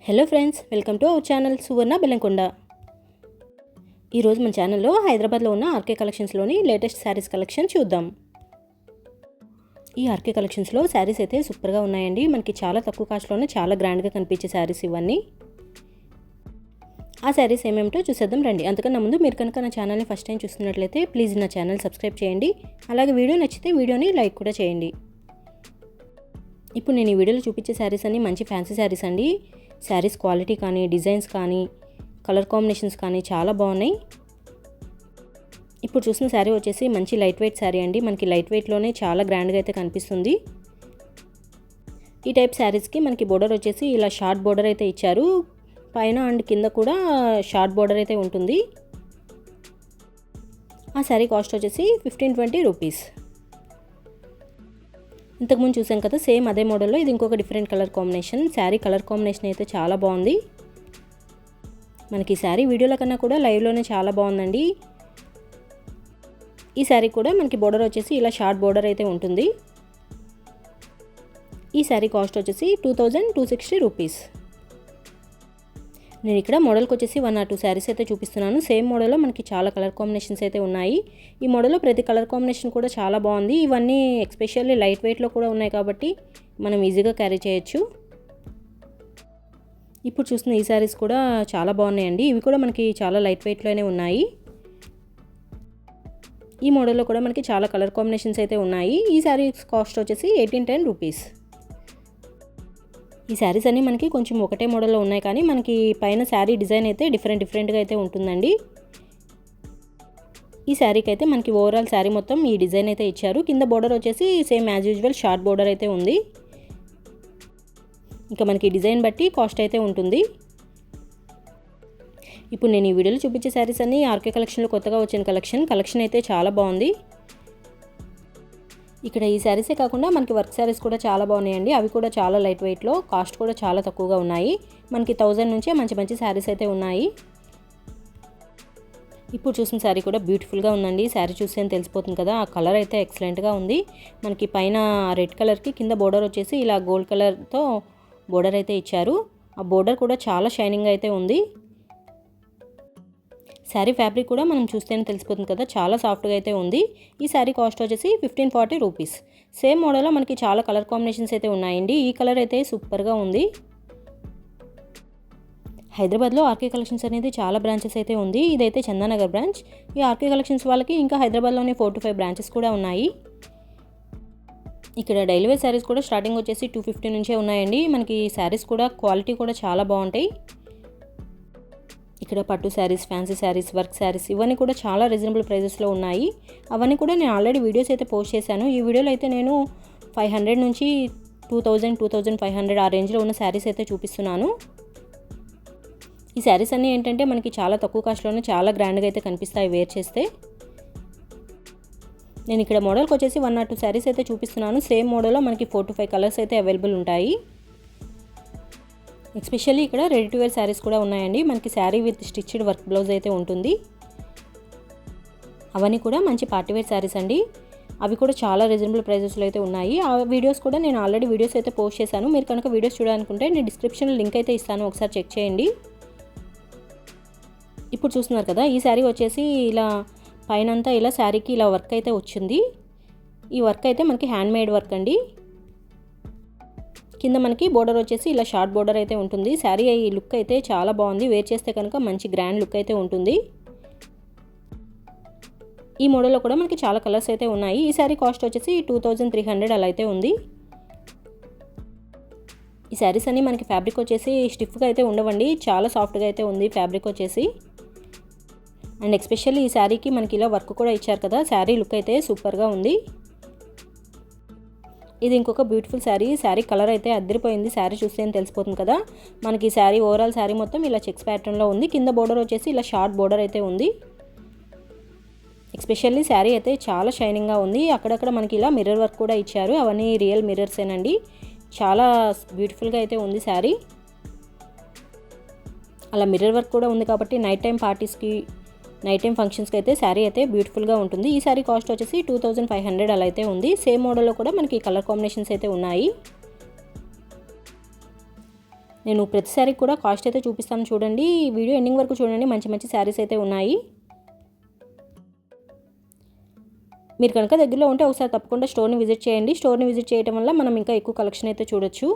Hello friends, welcome to our channel Suvarna Bellamkonda. ఈరోజు మన ఛానల్లో హైదరాబాద్లో ఉన్న ఆర్కే కలెక్షన్స్లోని లేటెస్ట్ శారీస్ కలెక్షన్ చూద్దాం. ఈ ఆర్కే కలెక్షన్స్లో శారీస్ అయితే సూపర్గా ఉన్నాయండి. మనకి చాలా తక్కువ కాస్ట్లోనే చాలా గ్రాండ్గా కనిపించే శారీస్ ఇవన్నీ. ఆ శారీస్ ఏమేమిటో చూసేద్దాం రండి. అంతకన్నా ముందు మీరు కనుక నా ఛానల్ని ఫస్ట్ టైం చూస్తున్నట్లయితే ప్లీజ్ నా ఛానల్ సబ్స్క్రైబ్ చేయండి. అలాగే వీడియో నచ్చితే వీడియోని లైక్ కూడా చేయండి. ఇప్పుడు నేను ఈ వీడియోలో చూపించే శారీస్ అన్నీ మంచి ఫ్యాన్సీ శారీస్ అండి. శారీస్ క్వాలిటీ కానీ, డిజైన్స్ కానీ, కలర్ కాంబినేషన్స్ కానీ చాలా బాగున్నాయి. ఇప్పుడు చూసిన శారీ వచ్చేసి మంచి లైట్ వెయిట్ శారీ అండి. మనకి లైట్ వెయిట్లోనే చాలా గ్రాండ్గా అయితే కనిపిస్తుంది. ఈ టైప్ శారీస్కి మనకి బోర్డర్ వచ్చేసి ఇలా షార్ట్ బోర్డర్ అయితే ఇచ్చారు. పైన అండ్ కింద కూడా షార్ట్ బోర్డర్ అయితే ఉంటుంది. ఆ శారీ కాస్ట్ వచ్చేసి 1520 రూపీస్. ఇంతకుముందు చూసాం కదా, సేమ్ అదే మోడల్లో ఇది ఇంకొక different colour combination. Sari colour combination అయితే చాలా బాగుంది. మనకి శారీ వీడియోల కన్నా కూడా లైవ్లోనే చాలా బాగుందండి. ఈ శారీ కూడా మనకి బోర్డర్ వచ్చేసి ఇలా షార్ట్ బోర్డర్ అయితే ఉంటుంది. ఈ శారీ కాస్ట్ వచ్చేసి 2260 రూపీస్. నేను ఇక్కడ మోడల్కి వచ్చేసి 1 or 2 శారీస్ అయితే చూపిస్తున్నాను. సేమ్ మోడల్లో మనకి చాలా కలర్ కాంబినేషన్స్ అయితే ఉన్నాయి. ఈ మోడల్లో ప్రతి కలర్ కాంబినేషన్ కూడా చాలా బాగుంది. ఇవన్నీ ఎస్పెషల్లీ లైట్ వెయిట్లో కూడా ఉన్నాయి కాబట్టి మనం ఈజీగా క్యారీ చేయొచ్చు. ఇప్పుడు చూస్తున్న ఈ శారీస్ కూడా చాలా బాగున్నాయండి. ఇవి కూడా మనకి చాలా లైట్ వెయిట్లోనే ఉన్నాయి. ఈ మోడల్లో కూడా మనకి చాలా కలర్ కాంబినేషన్స్ అయితే ఉన్నాయి. ఈ శారీస్ కాస్ట్ వచ్చేసి 1810 రూపీస్. ఈ శారీస్ అన్నీ మనకి కొంచెం ఒకటే మోడల్లో ఉన్నాయి, కానీ మనకి పైన శారీ డిజైన్ అయితే డిఫరెంట్గా అయితే ఉంటుందండి. ఈ శారీకి అయితే మనకి ఓవరాల్ శారీ మొత్తం ఈ డిజైన్ అయితే ఇచ్చారు. కింద బోర్డర్ వచ్చేసి same as usual short border అయితే ఉంది. ఇంకా మనకి డిజైన్ బట్టి కాస్ట్ అయితే ఉంటుంది. ఇప్పుడు నేను ఈ వీడియోలో చూపించే శారీస్ అన్నీ ఆర్కే కలెక్షన్లో కొత్తగా వచ్చిన కలెక్షన్ అయితే చాలా బాగుంది. ఇక్కడ ఈ శారీసే కాకుండా మనకి వర్క్ శారీస్ కూడా చాలా బాగున్నాయండి. అవి కూడా చాలా లైట్ వెయిట్లో, కాస్ట్ కూడా చాలా తక్కువగా ఉన్నాయి. మనకి 1000 నుంచే మంచి శారీస్ అయితే ఉన్నాయి. ఇప్పుడు చూసిన శారీ కూడా బ్యూటిఫుల్గా ఉందండి. శారీ చూస్తే తెలిసిపోతుంది కదా, ఆ కలర్ అయితే ఎక్సలెంట్గా ఉంది. మనకి పైన రెడ్ కలర్కి కింద బోర్డర్ వచ్చేసి ఇలా గోల్డ్ కలర్తో బోర్డర్ అయితే ఇచ్చారు. ఆ బోర్డర్ కూడా చాలా షైనింగ్ అయితే ఉంది. శారీ ఫ్యాబ్రిక్ కూడా మనం చూస్తేనే తెలిసిపోతుంది కదా, చాలా సాఫ్ట్గా అయితే ఉంది. ఈ శారీ కాస్ట్ వచ్చేసి 1540 రూపీస్. సేమ్ మోడల్లో మనకి చాలా కలర్ కాంబినేషన్స్ అయితే ఉన్నాయండి. ఈ కలర్ అయితే సూపర్గా ఉంది. హైదరాబాద్లో ఆర్కే కలెక్షన్స్ అనేది చాలా బ్రాంచెస్ అయితే ఉంది. ఇదైతే చందానగర్ బ్రాంచ్. ఈ ఆర్కే కలెక్షన్స్ వాళ్ళకి ఇంకా హైదరాబాద్లోనే 4 to 5 బ్రాంచెస్ కూడా ఉన్నాయి. ఇక్కడ డైలీ వేర్ శారీస్ కూడా స్టార్టింగ్ వచ్చేసి 250 నుంచే ఉన్నాయండి. మనకి శారీస్ కూడా క్వాలిటీ కూడా చాలా బాగుంటాయి. ఇక్కడ పట్టు శారీస్, ఫ్యాన్సీ శారీస్, వర్క్ శారీస్ ఇవన్నీ కూడా చాలా రీజనబుల్ ప్రైజెస్లో ఉన్నాయి. అవన్నీ కూడా నేను ఆల్రెడీ వీడియోస్ అయితే పోస్ట్ చేశాను. ఈ వీడియోలో అయితే నేను 500 నుంచి 2000, 2500 ఆ రేంజ్లో ఉన్న శారీస్ అయితే చూపిస్తున్నాను. ఈ శారీస్ అన్నీ ఏంటంటే మనకి చాలా తక్కువ కాస్ట్లోనే చాలా గ్రాండ్గా అయితే కనిపిస్తాయి వేర్ చేస్తే. నేను ఇక్కడ మోడల్కి వచ్చేసి 1 or 2 శారీస్ అయితే చూపిస్తున్నాను. సేమ్ మోడల్లో మనకి 4 to 5 కలర్స్ అయితే అవైలబుల్ ఉంటాయి. ఎస్పెషల్లీ ఇక్కడ రెడీ టు వేర్ శారీస్ కూడా ఉన్నాయండి. మనకి sari with stitched work blouse అయితే ఉంటుంది. అవన్నీ కూడా మంచి పార్టీవేర్ శారీస్ అండి. అవి కూడా చాలా రీజనబుల్ ప్రైజెస్లో అయితే ఉన్నాయి. ఆ వీడియోస్ కూడా నేను ఆల్రెడీ వీడియోస్ అయితే పోస్ట్ చేశాను. మీరు కనుక వీడియోస్ చూడాలనుకుంటే నేను డిస్క్రిప్షన్లో లింక్ అయితే ఇస్తాను, ఒకసారి చెక్ చేయండి. ఇప్పుడు చూస్తున్నారు కదా, ఈ శారీ వచ్చేసి ఇలా పైనంతా ఇలా శారీకి ఇలా వర్క్ అయితే వచ్చింది. ఈ వర్క్ అయితే మనకి హ్యాండ్ మేడ్ వర్క్ అండి. కింద మనకి బోర్డర్ వచ్చేసి ఇలా షార్ట్ బోర్డర్ అయితే ఉంటుంది. శారీ ఈ లుక్ అయితే చాలా బాగుంది. వేర్ చేస్తే కనుక మంచి గ్రాండ్ లుక్ అయితే ఉంటుంది. ఈ మోడల్లో కూడా మనకి చాలా కలర్స్ అయితే ఉన్నాయి. ఈ శారీ కాస్ట్ వచ్చేసి 2300 అలా అయితే ఉంది. ఈ శారీస్ అన్నీ మనకి ఫ్యాబ్రిక్ వచ్చేసి స్టిఫ్గా అయితే ఉండవండి, చాలా సాఫ్ట్గా అయితే ఉంది ఫ్యాబ్రిక్ వచ్చేసి. అండ్ ఎస్పెషల్లీ ఈ శారీకి మనకి ఇలా వర్క్ కూడా ఇచ్చారు కదా, శారీ లుక్ అయితే సూపర్గా ఉంది. ఇది ఇంకొక బ్యూటిఫుల్ శారీ. శారీ కలర్ అయితే అదిరిపోయింది. శారీ చూస్తే తెలిసిపోతుంది కదా, మనకి శారీ ఓవరాల్ శారీ మొత్తం ఇలా చెక్స్ ప్యాటర్న్లో ఉంది. కింద బోర్డర్ వచ్చేసి ఇలా షార్ట్ బోర్డర్ అయితే ఉంది. ఎస్పెషల్లీ శారీ అయితే చాలా షైనింగ్గా ఉంది. అక్కడక్కడ మనకి ఇలా మిర్రర్ వర్క్ కూడా ఇచ్చారు. అవన్నీ రియల్ మిర్రర్సేనండి. చాలా బ్యూటిఫుల్గా అయితే ఉంది శారీ. అలా మిర్రర్ వర్క్ కూడా ఉంది కాబట్టి నైట్ టైం పార్టీస్కి, నైట్ టైం ఫంక్షన్స్కి అయితే శారీ అయితే బ్యూటిఫుల్గా ఉంటుంది. ఈ శారీ కాస్ట్ వచ్చేసి 2500 అలా అయితే ఉంది. సేమ్ మోడల్లో కూడా మనకి కలర్ కాంబినేషన్స్ అయితే ఉన్నాయి. నేను ప్రతి శారీకి కూడా కాస్ట్ అయితే చూపిస్తాను చూడండి. ఈ వీడియో ఎండింగ్ వరకు చూడండి, మంచి మంచి శారీస్ అయితే ఉన్నాయి. మీరు కనుక దగ్గరలో ఉంటే ఒకసారి తప్పకుండా స్టోర్ని విజిట్ చేయండి. స్టోర్ని విజిట్ చేయడం వల్ల మనం ఇంకా ఎక్కువ కలెక్షన్ అయితే చూడొచ్చు.